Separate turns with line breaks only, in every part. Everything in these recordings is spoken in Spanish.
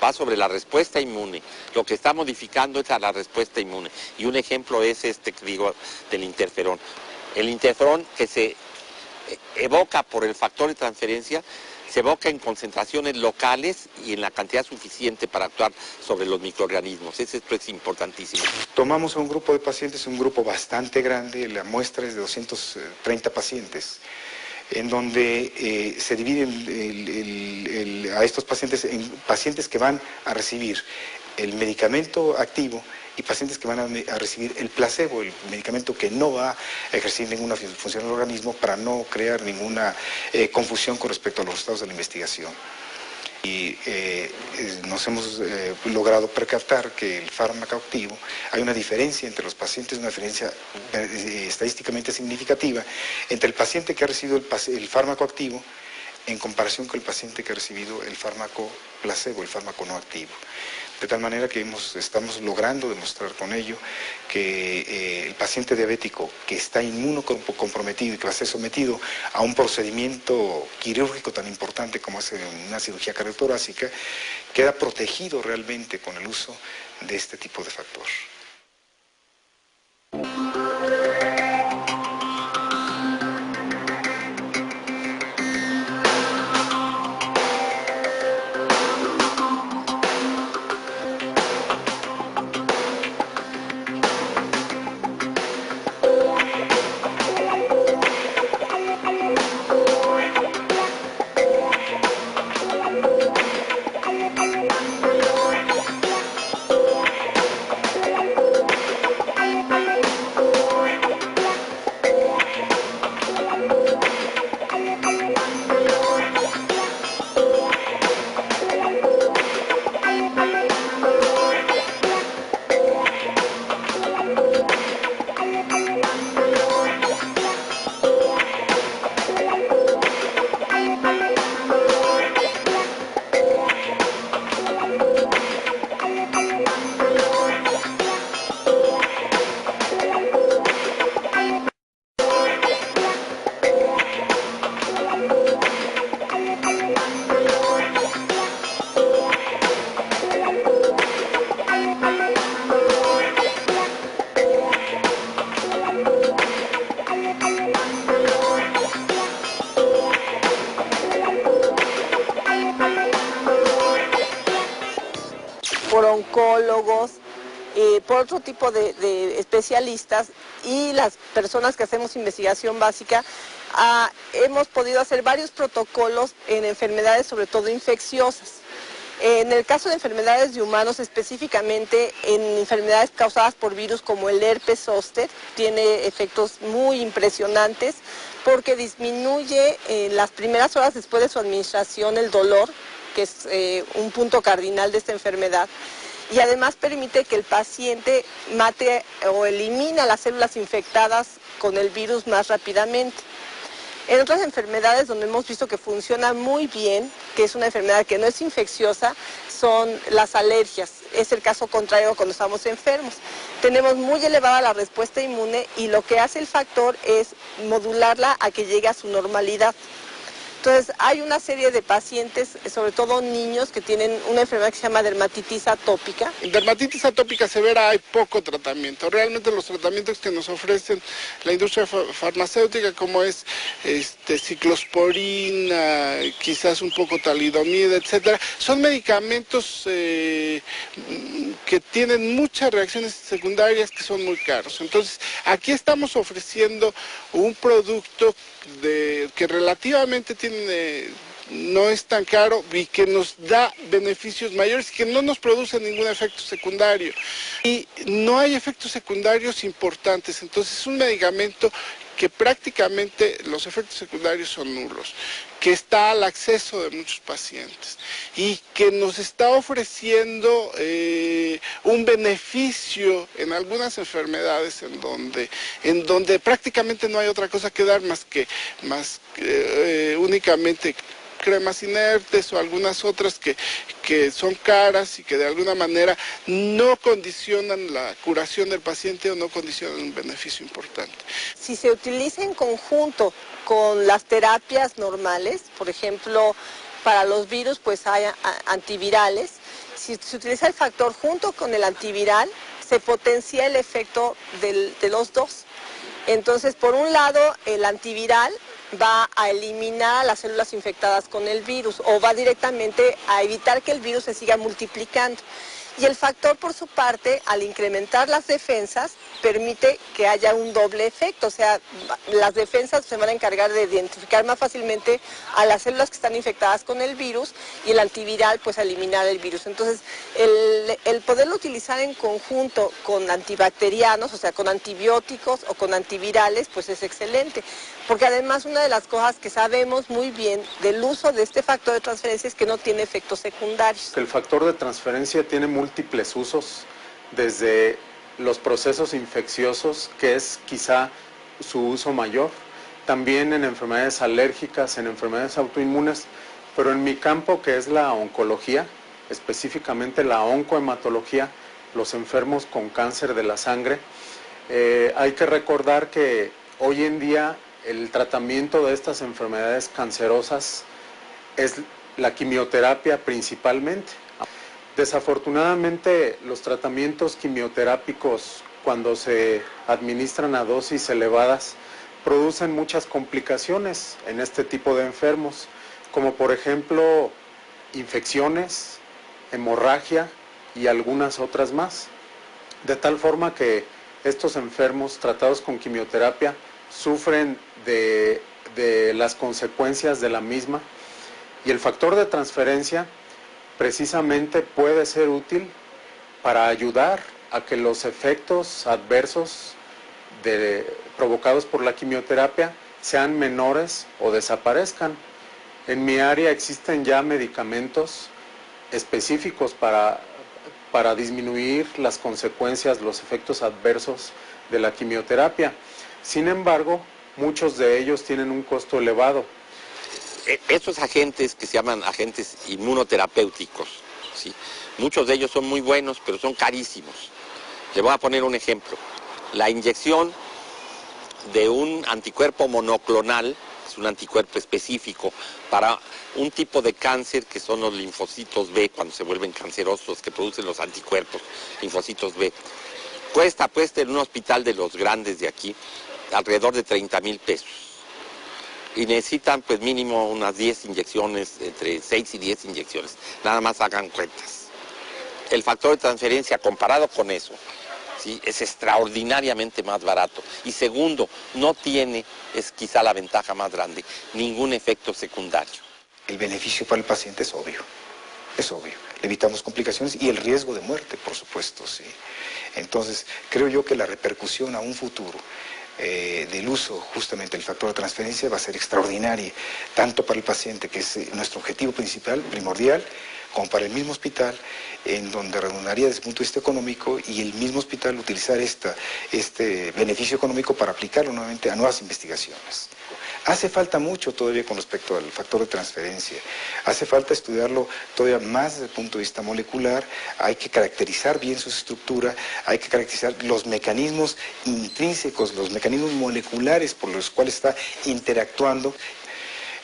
va sobre la respuesta inmune. Lo que está modificando es a la respuesta inmune. Y un ejemplo es este que digo del interferón. El interferón que se evoca por el factor de transferencia, se evoca en concentraciones locales y en la cantidad suficiente para actuar sobre los microorganismos. Esto es importantísimo.
Tomamos a un grupo de pacientes, un grupo bastante grande, la muestra es de 230 pacientes, en donde se dividen a estos pacientes en pacientes que van a recibir el medicamento activo y pacientes que van a recibir el placebo, el medicamento que no va a ejercer ninguna función en el organismo para no crear ninguna confusión con respecto a los resultados de la investigación. Y nos hemos logrado percatar que el fármaco activo, hay una diferencia entre los pacientes, una diferencia estadísticamente significativa entre el paciente que ha recibido el fármaco activo en comparación con el paciente que ha recibido el fármaco placebo, el fármaco no activo. De tal manera que estamos logrando demostrar con ello que el paciente diabético que está inmunocomprometido y que va a ser sometido a un procedimiento quirúrgico tan importante como es una cirugía cardiotorácica, queda protegido realmente con el uso de este tipo de factor.
Por oncólogos, por otro tipo de especialistas y las personas que hacemos investigación básica, hemos podido hacer varios protocolos en enfermedades, sobre todo infecciosas. En el caso de enfermedades de humanos, específicamente en enfermedades causadas por virus como el herpes zóster, tiene efectos muy impresionantes porque disminuye en las primeras horas después de su administración el dolor, que es un punto cardinal de esta enfermedad, y además permite que el paciente mate o elimina las células infectadas con el virus más rápidamente. En otras enfermedades donde hemos visto que funciona muy bien, que es una enfermedad que no es infecciosa, son las alergias. Es el caso contrario cuando estamos enfermos. Tenemos muy elevada la respuesta inmune y lo que hace el factor es modularla a que llegue a su normalidad. Entonces, hay una serie de pacientes, sobre todo niños, que tienen una enfermedad que se llama dermatitis atópica.
En dermatitis atópica severa hay poco tratamiento. Realmente los tratamientos que nos ofrecen la industria farmacéutica, como es ciclosporina, quizás un poco talidomida, etcétera, son medicamentos que tienen muchas reacciones secundarias que son muy caros. Entonces, aquí estamos ofreciendo un producto que relativamente no es tan caro y que nos da beneficios mayores y que no nos produce ningún efecto secundario. Y no hay efectos secundarios importantes, entonces es un medicamento que prácticamente los efectos secundarios son nulos, que está al acceso de muchos pacientes y que nos está ofreciendo un beneficio en algunas enfermedades en donde prácticamente no hay otra cosa que dar más que únicamente cremas inertes o algunas otras que son caras y que de alguna manera no condicionan la curación del paciente o no condicionan un beneficio importante.
Si se utiliza en conjunto con las terapias normales, por ejemplo, para los virus pues hay antivirales, Si se utiliza el factor junto con el antiviral, se potencia el efecto de los dos. Entonces, por un lado, el antiviral va a eliminar las células infectadas con el virus o va directamente a evitar que el virus se siga multiplicando. Y el factor, por su parte, al incrementar las defensas, permite que haya un doble efecto. O sea, las defensas se van a encargar de identificar más fácilmente a las células que están infectadas con el virus y el antiviral, pues, a eliminar el virus. Entonces, el poderlo utilizar en conjunto con antibacterianos, o sea, con antibióticos o con antivirales, pues es excelente. Porque además, una de las cosas que sabemos muy bien del uso de este factor de transferencia es que no tiene efectos secundarios.
El factor de transferencia tiene múltiples usos, desde los procesos infecciosos, que es quizá su uso mayor, también en enfermedades alérgicas, en enfermedades autoinmunes, pero en mi campo, que es la oncología, específicamente la oncohematología, los enfermos con cáncer de la sangre, hay que recordar que hoy en día el tratamiento de estas enfermedades cancerosas es la quimioterapia principalmente. Desafortunadamente, los tratamientos quimioterápicos, cuando se administran a dosis elevadas, producen muchas complicaciones en este tipo de enfermos, como por ejemplo infecciones, hemorragia y algunas otras más. De tal forma que estos enfermos tratados con quimioterapia sufren de las consecuencias de la misma, y el factor de transferencia precisamente puede ser útil para ayudar a que los efectos adversos provocados por la quimioterapia sean menores o desaparezcan. En mi área existen ya medicamentos específicos para disminuir las consecuencias, los efectos adversos de la quimioterapia. Sin embargo, muchos de ellos tienen un costo elevado.
Estos agentes que se llaman agentes inmunoterapéuticos, ¿sí? Muchos de ellos son muy buenos, pero son carísimos. Le voy a poner un ejemplo. La inyección de un anticuerpo monoclonal, es un anticuerpo específico para un tipo de cáncer que son los linfocitos B, cuando se vuelven cancerosos, que producen los anticuerpos, linfocitos B. Cuesta en un hospital de los grandes de aquí alrededor de 30,000 pesos. Y necesitan pues mínimo unas 10 inyecciones, entre 6 y 10 inyecciones. Nada más hagan cuentas. El factor de transferencia comparado con eso, ¿sí?, es extraordinariamente más barato. Y segundo, no tiene, es quizá la ventaja más grande, ningún efecto secundario.
El beneficio para el paciente es obvio. Es obvio. Le evitamos complicaciones y el riesgo de muerte, por supuesto, sí. Entonces, creo yo que la repercusión a un futuro del uso justamente del factor de transferencia va a ser extraordinaria, tanto para el paciente, que es nuestro objetivo principal, primordial, como para el mismo hospital, en donde redundaría desde el punto de vista económico, y el mismo hospital utilizar este beneficio económico para aplicarlo nuevamente a nuevas investigaciones. Hace falta mucho todavía con respecto al factor de transferencia. Hace falta estudiarlo todavía más desde el punto de vista molecular. Hay que caracterizar bien su estructura, hay que caracterizar los mecanismos intrínsecos, los mecanismos moleculares por los cuales está interactuando.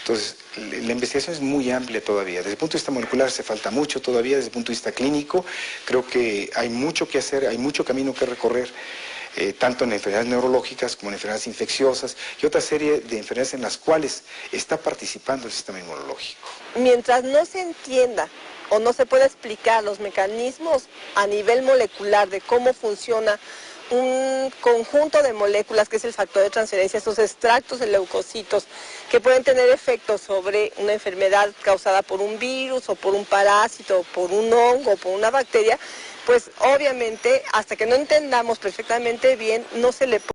Entonces, la investigación es muy amplia todavía. Desde el punto de vista molecular hace falta mucho todavía. Desde el punto de vista clínico, creo que hay mucho que hacer, hay mucho camino que recorrer. Tanto en enfermedades neurológicas como en enfermedades infecciosas y otra serie de enfermedades en las cuales está participando el sistema inmunológico.
Mientras no se entienda o no se pueda explicar los mecanismos a nivel molecular de cómo funciona un conjunto de moléculas que es el factor de transferencia, estos extractos de leucocitos que pueden tener efectos sobre una enfermedad causada por un virus o por un parásito, o por un hongo, o por una bacteria, pues obviamente hasta que no entendamos perfectamente bien no se le puede